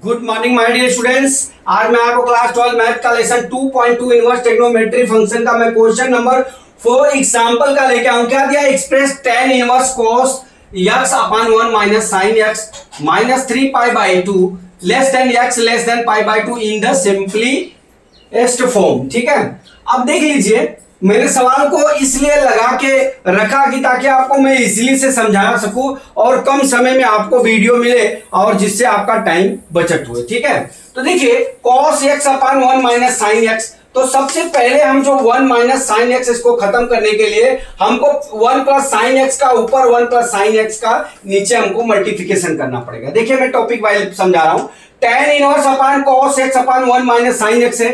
Good morning my dear students. आज मैं आपको क्लास 12 मैथ का लेसन 2.2 इनवर्स ट्रिग्नोमेट्री फंक्शन का मैं क्वेश्चन नंबर 4 एग्जांपल का लेके आऊं। क्या दिया? Express tan inverse cos x upon 1 minus sin x minus 3 pi by 2 less than x less than pi by 2 in the simplest form. ठीक है, अब देख लीजिए, मैंने सवाल को इसलिए लगा के रखा कि ताकि आपको मैं इजीली से समझा सकूं और कम समय में आपको वीडियो मिले और जिससे आपका टाइम बचत हुए। ठीक है, तो देखिए cos x upon 1 minus sin x, तो सबसे पहले हम जो 1 माइनस साइन एक्स इसको खत्म करने के लिए हमको 1 प्लस साइन एक्स का ऊपर 1 प्लस साइन एक्स का नीचे हमको मल्टीप्लिकेशन करना पड़ेगा। देखिए मैं टॉपिक वाइज समझा रहा हूं। tan inverse upon cos x upon 1 minus sine x है।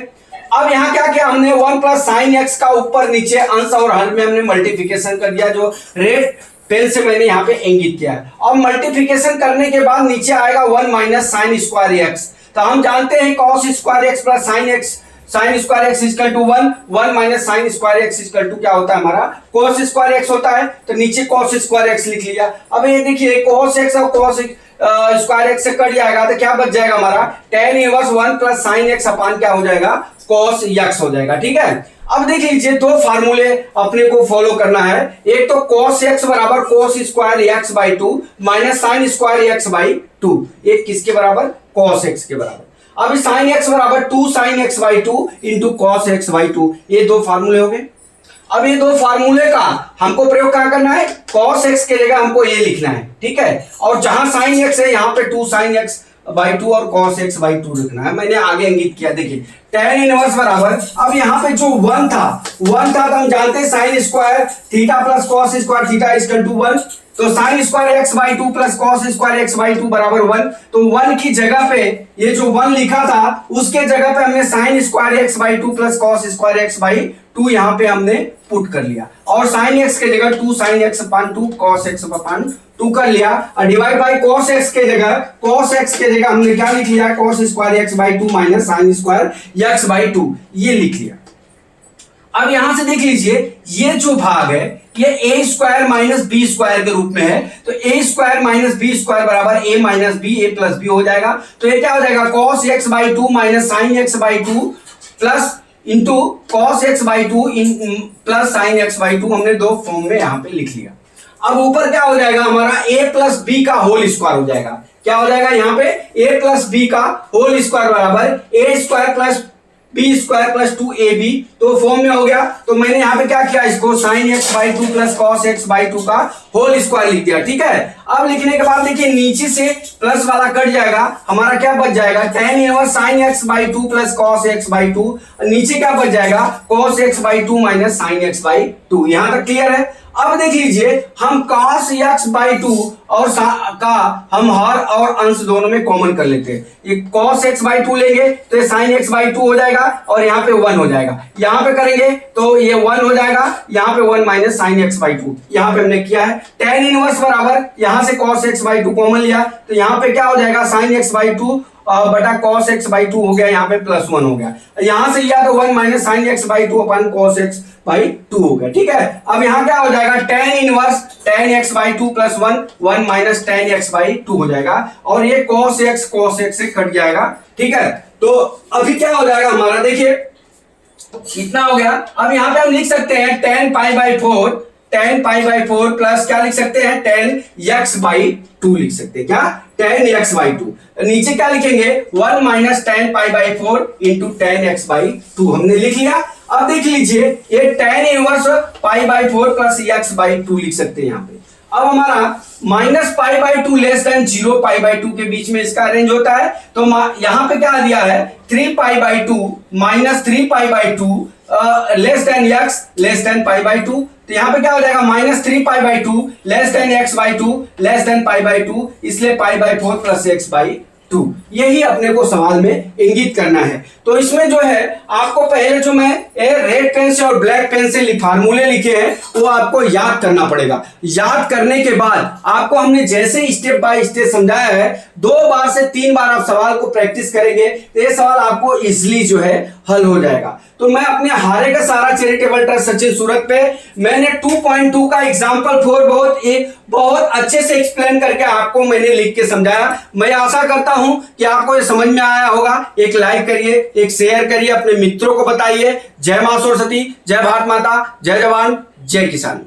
अब यहां क्या किया हमने 1 प्लस साइन एक्स का ऊपर नीचे अंश और हर में हमने मल्टीप्लिकेशन कर दिया, जो रेड पेन से मैंने यहां पे इंगित किया है। और मल्टीप्लिकेशन करने के बाद नीचे आएगा 1 माइनस साइन स्क्वायर एक्स। तो हम जानते हैं cos square x plus sine x, sine square x equal to 1 minus sine square x equal to क्या होता है हमारा cos स्क्वायर एक्स होता है। तो नीचे cos स्क्वायर एक्स लिख लिया। अब ये देखिए cos एक्स और cos स्क्वायर एक्स से कट जाएगा तो क्या बच जाएगा हमारा tan इनवर्स 1 प्लस साइन एक्स अपान क्या हो जाएगा cos x हो जाएगा। ठीक है, अब देख लीजिए दो फार्मूले अपने को फॉलो करना है। एक तो cos x बराबर cos square x by 2 minus sine square x by 2, एक किसके बराबर cos x के बराबर। अब साइन x बराबर 2 sine x by 2 into cos x by 2, ये दो फार्मूले हो गए। अब ये दो फार्मूले का हमको प्रयोग कहां करना है, cos x के जगह हमको ये लिखना है। ठीक है, और जहां sin x है यहां पे 2 sin x बाई 2 और cos x बाई 2 लिखना है। मैंने आगे इंगित किया। देखिए tan इनवर्स बराबर, अब यहां पे जो 1 था तो हम जानते हैं sin square theta plus cos square theta equal to 1, तो sin square x by 2 plus cos square x by 2 बराबर 1। तो 1 की जगह पे ये जो 1 लिखा था उसके जगह पे हमने sin square x by 2 plus cos square x by 2 यहां पे हमने पुट कर लिया, और sin x के जगह 2 sin x अपान 2 cos x अपान 2 कर लिया, और डिवाइड बाई cos x के जगह हमने क्या लिख लिया cos square x by 2 minus sin square x by 2, ये लिख लिया। अब यहां से देख लीजिए ये जो भाग है ये a square minus b square के रूप में है, तो a square minus b square बराबर a minus b, a plus b हो जाएगा। तो ये क्या हो जाएगा cos x by 2 minus sine x by 2 plus into cos x by 2 plus sine x by 2, हमने दो फॉर्म में यहां पे लिख लिया। अब ऊपर क्या हो जाएगा हमारा a प्लस बी का होल स्क्वायर हो जाएगा। क्या हो जाएगा यहाँ पे a प्लस बी का होल स्क्वायर बराबर a square plus b square plus 2ab, तो फॉर्म में हो गया। तो मैंने यहाँ पे क्या किया, इसको sin x by 2 plus cos x by 2 का होल स्क्वायर लिख दिया। ठीक है, अब लिखने के बाद देखिए नीचे से प्लस वाला कट जाएगा, हमारा क्या बच जाएगा tan inverse sin x by 2 plus cos x by 2, नीचे क्या बच जाएगा cos x by 2 minus sin x by 2। यहां तक क्लियर है। अब देख लीजिए हम cos x बाई 2 और का हम हर और अंश दोनों में कॉमन कर लेते हैं। ये cos x बाई 2 लेंगे तो ये sin x बाई 2 हो जाएगा और यहाँ पे 1 हो जाएगा। यहाँ पे करेंगे तो ये 1 हो जाएगा, यहाँ पे 1 माइनस sin x बाई 2, यहाँ पे हमने किया है। tan इनवर्स बराबर यहाँ से cos x बाई 2 कॉमन लिया तो यहाँ पे क्या हो जाएगा sin x बाई 2 बटा cos x बाई 2 हो गया, यहाँ पे प्लस 1 हो गया। यहाँ से लिया तो 1 minus sin x by 2 upon cos x by 2 हो गया। ठीक है, अब यहाँ क्या हो जाएगा tan inverse tan x by 2 plus 1 minus tan x by 2 हो जाएगा, और ये cos x से कट जाएगा। ठीक है, तो अभी क्या हो जाएगा हमारा, देखिए कितना हो गया। अब यहाँ पे हम लिख सकते हैं tan पाई बाई 4 प्लस क्या लिख सकते हैं tan x बाई 2 लिख सकते हैं। क्या tan x बाई 2, नीचे क्या लिखेंगे 1 minus tan pi by 4 into tan x by 2 हमने लिख लिया। अब देख लीजिए ये tan inverse pi by 4 plus x by 2 लिख सकते हैं यहाँ पे। अब हमारा minus pi by 2 less then 0 pi by 2 के बीच में इसका रेंज होता है, तो यहाँ पे क्या दिया है 3 pi by 2 minus 3 pi by 2 less than x less than pi by 2, तो यहाँ पे क्या हो जाएगा minus 3 pi by 2 less than x by 2 less than pi by 2, इसलिए pi by 4 plus x by 2, यही अपने को सवाल में इंगित करना है। तो इसमें जो है आपको पहले जो मैं रेड पेन से और ब्लैक पेन से फार्मूले लिखे हैं वो आपको याद करना पड़ेगा। याद करने के बाद आपको हमने जैसे स्टेप बाय स्टेप समझाया है, 2 बार से 3 बार आप सवाल को प्रैक्टिस करेंगे तो ये सवाल आपको इजिली जो है हल हो जाएगा। तो मैं अपने हारे का सारा चैरिटेबल ट्रस्ट सचिन सूरत पे मैंने 2.2 का एग्जाम्पल 4 बहुत अच्छे से एक्सप्लेन करके आपको मैंने लिख के समझाया। मैं आशा करता हूं कि आपको ये समझ में आया होगा। एक लाइक करिए, एक शेयर करिए, अपने मित्रों को बताइए। जय मां सरस्वती, जय भारत माता, जय जवान, जय किसान।